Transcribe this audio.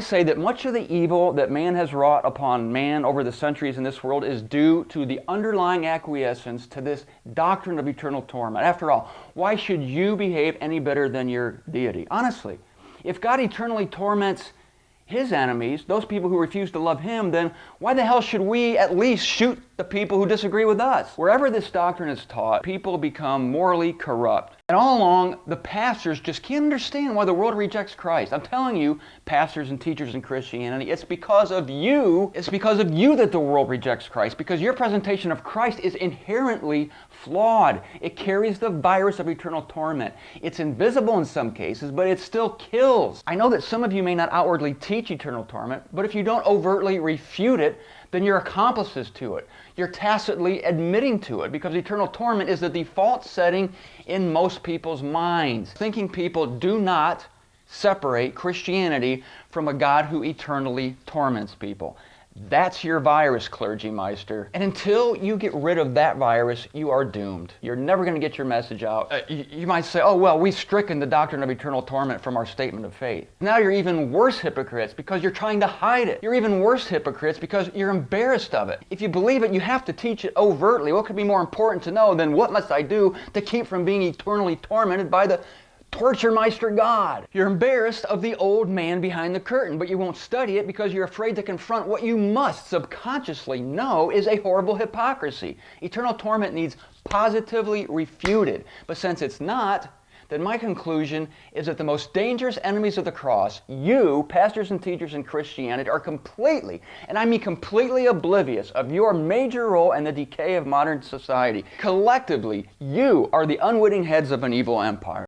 Say that much of the evil that man has wrought upon man over the centuries in this world is due to the underlying acquiescence to this doctrine of eternal torment. After all, why should you behave any better than your deity? Honestly, if God eternally torments his enemies, those people who refuse to love him, then why the hell should we at least shoot the people who disagree with us? Wherever this doctrine is taught, people become morally corrupt. And all along, the pastors just can't understand why the world rejects Christ. I'm telling you, pastors and teachers in Christianity, it's because of you that the world rejects Christ, because your presentation of Christ is inherently flawed. It carries the virus of eternal torment. It's invisible in some cases, but it still kills. I know that some of you may not outwardly teach eternal torment, but if you don't overtly refute it, then you're accomplices to it. You're tacitly admitting to it, because eternal torment is the default setting in most people's minds. Thinking people do not separate Christianity from a God who eternally torments people. That's your virus, clergymeister. And until you get rid of that virus, you are doomed. You're never going to get your message out. You might say, oh, well, we've stricken the doctrine of eternal torment from our statement of faith. Now you're even worse hypocrites because you're trying to hide it. You're even worse hypocrites because you're embarrassed of it. If you believe it, you have to teach it overtly. What could be more important to know than what must I do to keep from being eternally tormented by the Torturemeister God? You're embarrassed of the old man behind the curtain, but you won't study it because you're afraid to confront what you must subconsciously know is a horrible hypocrisy. Eternal torment needs positively refuted, but since it's not, then my conclusion is that the most dangerous enemies of the cross, you, pastors and teachers in Christianity, are completely, and I mean completely oblivious of your major role in the decay of modern society. Collectively, you are the unwitting heads of an evil empire.